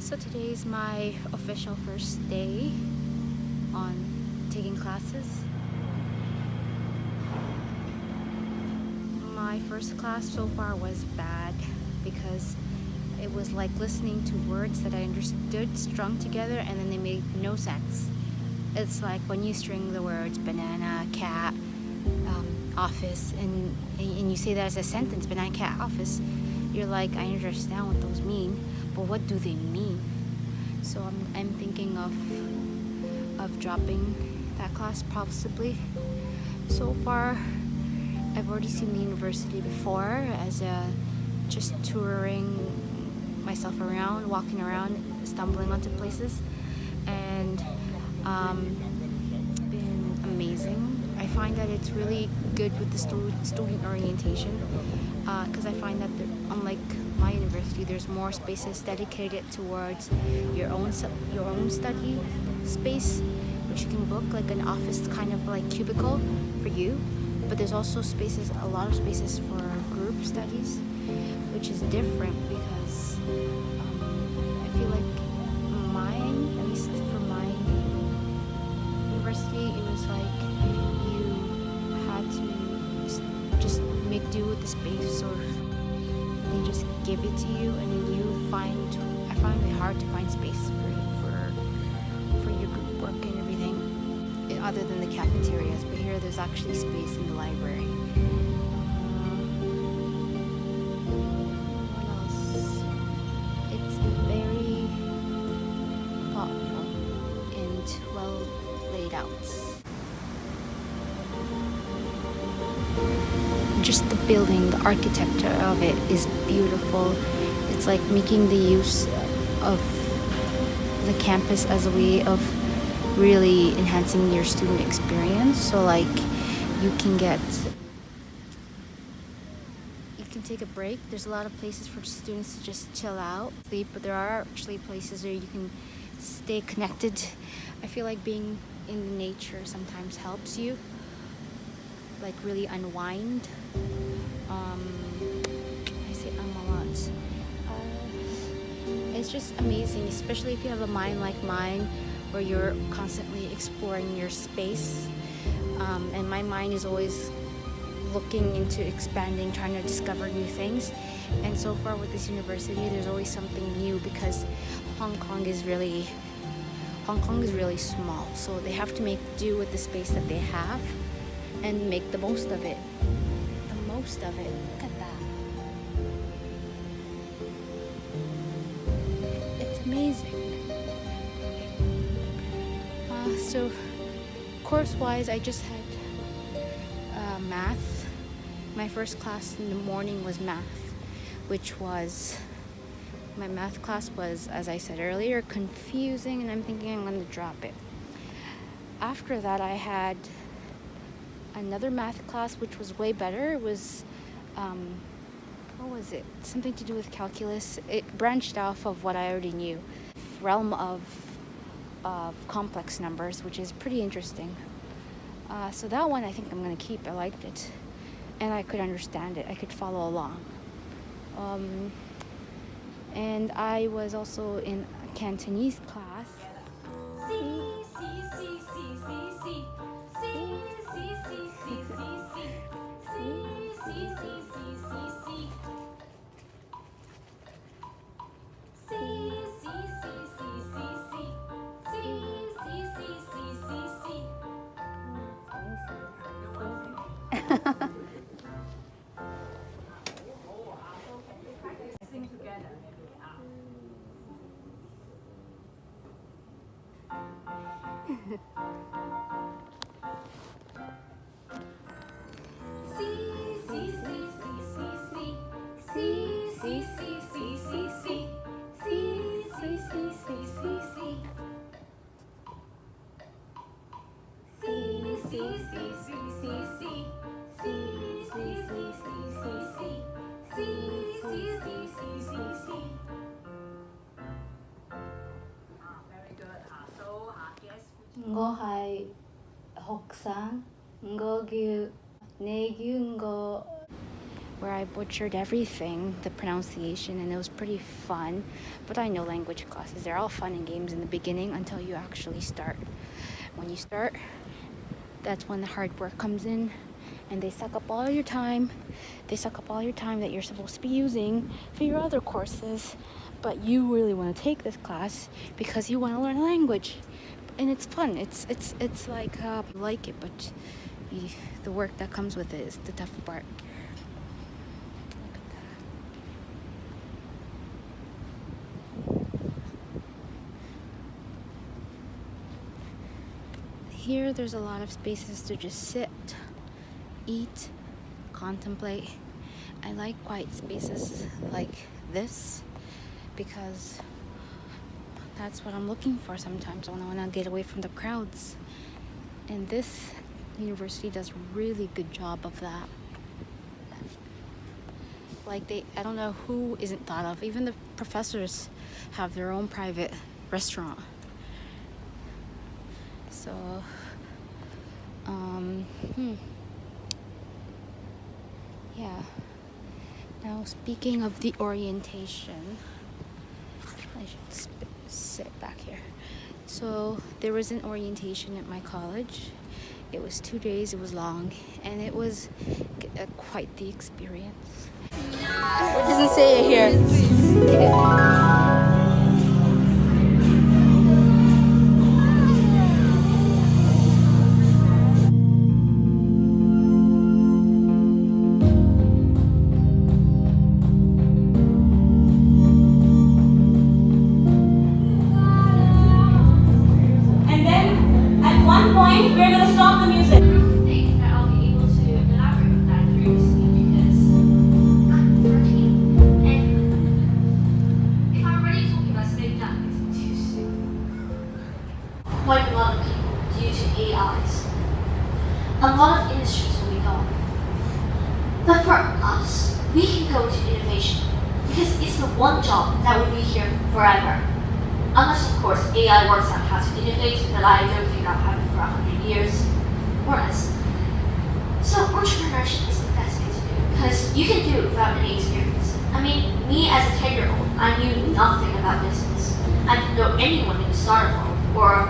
So today is my official first day on taking classes. My first class so far was bad because it was like listening to words that I understood strung together and then they made no sense. It's like when you string the words banana, cat, office, and you say that as a sentence, banana, cat, office, you're like, I understand what those mean, but what do they mean? So I'm thinking of dropping that class possibly. So far, I've already seen the university before as just touring myself around, walking around, stumbling onto places, and it's been amazing. I find that it's really good with the student orientation because I find that unlike my university, there's more spaces dedicated towards your own study space, which you can book like an office kind of like cubicle for you. But there's also a lot of spaces for group studies, which is different because I feel like mine, at least for my university, it was like you had to just make do with the space, or they just give it to you, and then I find it hard to find space for your group work and everything, other than the cafeterias. But here there's actually space in the library. What else? It's very thoughtful and well laid out. Just the building, the architecture of it is beautiful. It's like making the use of the campus as a way of really enhancing your student experience. So like you can take a break. There's a lot of places for students to just chill out, sleep, but there are actually places where you can stay connected. I feel like being in the nature sometimes helps you like really unwind. I say a lot. It's just amazing, especially if you have a mind like mine where you're constantly exploring your space, and my mind is always looking into expanding, trying to discover new things. And so far with this university, there's always something new because Hong Kong is really small, so they have to make do with the space that they have and make the most of it. Look at that. It's amazing. So course-wise, I just had math. My first class in the morning was math, my math class was, as I said earlier, confusing, and I'm thinking I'm going to drop it. After that, I had another math class which was way better. It was what was it? Something to do with calculus. It branched off of what I already knew, realm of complex numbers, which is pretty interesting. So that one I think I'm gonna keep. I liked it, and I could understand it. I could follow along. And I was also in a Cantonese class. Ngo hai Hoksang, Ngo Gyu, Ne Gyu Ngo. Where I butchered everything, the pronunciation, and it was pretty fun. But I know language classes, they're all fun and games in the beginning until you actually start. When you start, that's when the hard work comes in, and they suck up all your time. They suck up all your time that you're supposed to be using for your other courses. But you really want to take this class because you want to learn a language. And it's fun. It's like you like it, but the work that comes with it is the tough part. Here there's a lot of spaces to just sit, eat, contemplate. I like quiet spaces like this because that's what I'm looking for sometimes when I want to get away from the crowds. And this university does a really good job of that. Like I don't know who isn't thought of. Even the professors have their own private restaurant. So, yeah. Now, speaking of the orientation, I should sit back here. So, there was an orientation at my college. It was 2 days, it was long, and it was quite the experience. It doesn't say it here. We're going to stop the music. I don't think that I'll be able to elaborate on that previously because I'm 13. And if I'm already talking about maybe that makes it too soon. Quite a lot of people due to AIs. A lot of industries will be gone. But for us, we can go to innovation because it's the one job that will be here forever. Unless, of course, AI works out how to innovate, but I don't think that'll happen for 100 years or less. So entrepreneurship is the best thing to do because you can do it without any experience. I mean, me as a 10-year-old, I knew nothing about business. I didn't know anyone in the startup world, or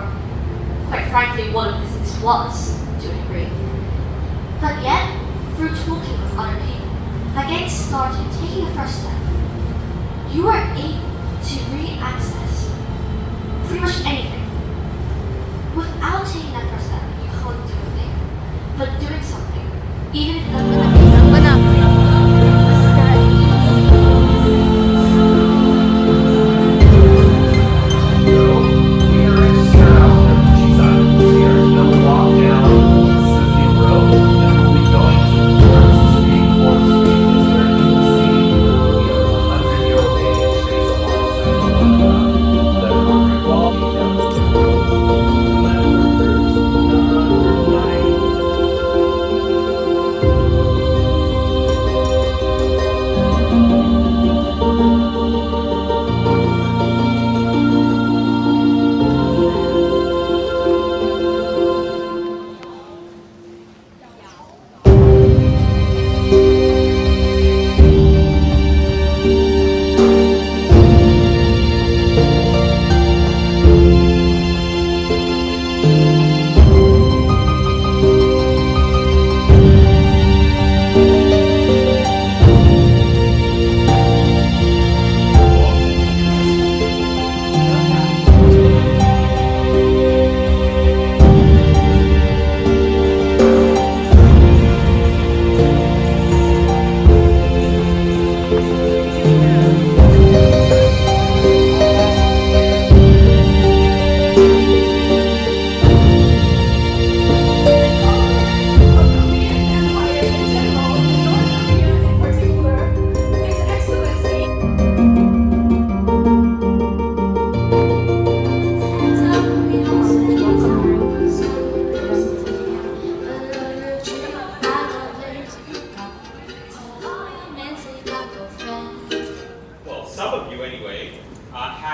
quite frankly, what a business was to a degree. But yet, through talking with other people, by getting started, taking a first step, you are able to re-access pretty much anything. Without taking that first step, you can't do a thing. But doing something, even if it doesn't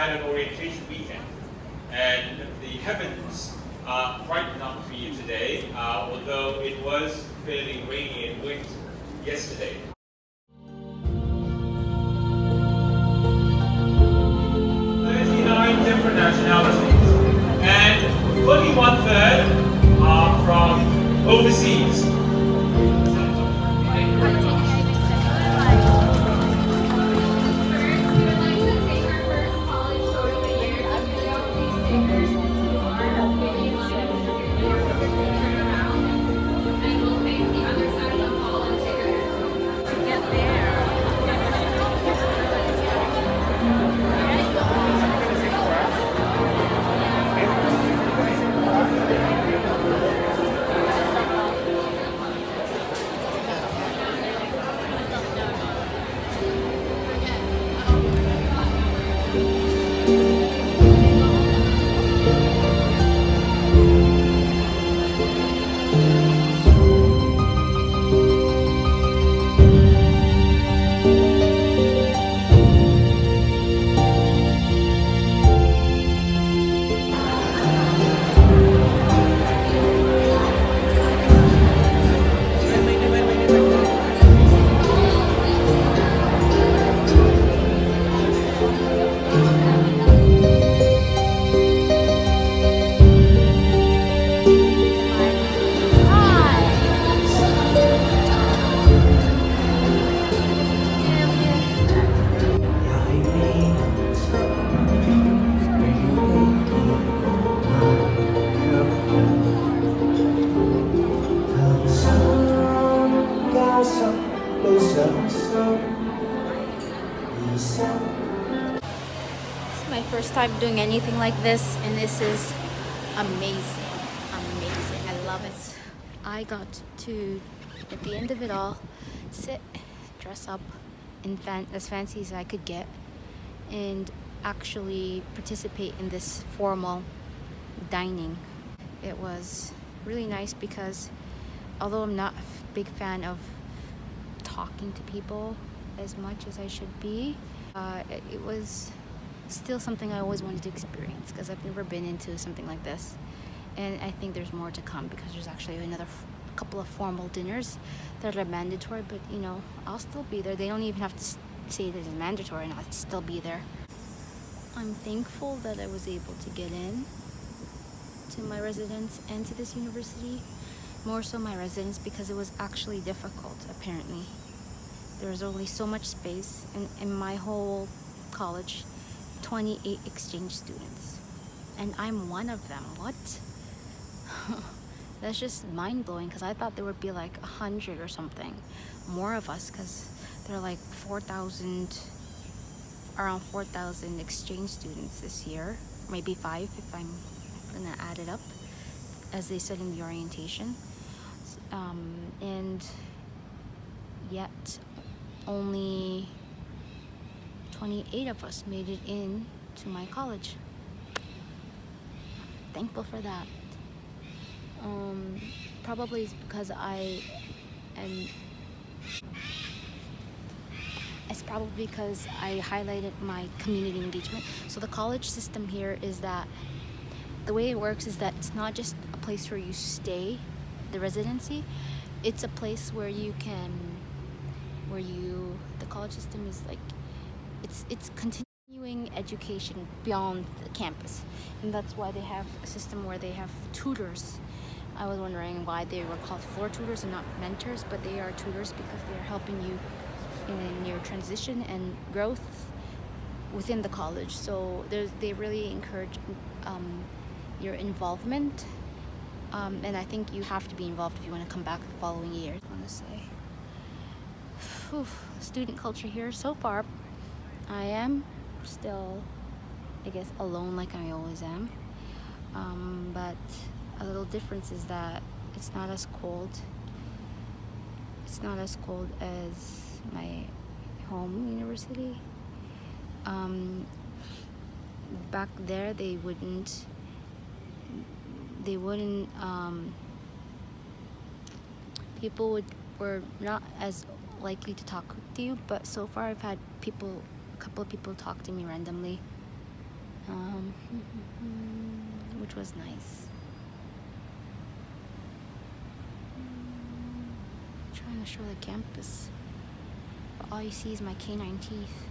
had an orientation weekend, and the heavens brightened up for you today, although it was fairly rainy and windy yesterday. nationalities, and fully 1/3 are from overseas. It's my first time doing anything like this, and this is amazing. Amazing. I love it. I got to, at the end of it all, sit, dress up in as fancy as I could get, and actually participate in this formal dining. It was really nice because although I'm not a big fan of talking to people as much as I should be, it was still something I always wanted to experience because I've never been into something like this, and I think there's more to come because there's actually another couple of formal dinners that are mandatory, but you know, I'll still be there. They don't even have to say that it's mandatory, and I'll still be there. I'm thankful that I was able to get in to my residence and to this university, more so my residence, because it was actually difficult. Apparently there was only so much space, and in my whole college 28 exchange students, and I'm one of them. What? That's just mind-blowing, because I thought there would be like 100 or something more of us, because there are like 4,000, around 4,000 exchange students this year, maybe 5 if I'm gonna add it up, as they said in the orientation. And yet only 28 of us made it in to my college. Thankful for that. Probably it's because it's probably because I highlighted my community engagement. So the college system here is that the way it works is that it's not just a place where you stay, the residency, it's a place where you can, the college system is like, it's continuing education beyond the campus, and that's why they have a system where they have tutors. I was wondering why they were called floor tutors and not mentors, but they are tutors because they are helping you in your transition and growth within the college. So they really encourage your involvement, and I think you have to be involved if you want to come back the following year. I want to say, student culture here so far, I am still, I guess, alone like I always am, but a little difference is that it's not as cold. It's not as cold as my home university. Back there they wouldn't people were not as likely to talk to you, but so far I've had a couple of people talk to me randomly, which was nice. I'm trying to show the campus, but all you see is my canine teeth.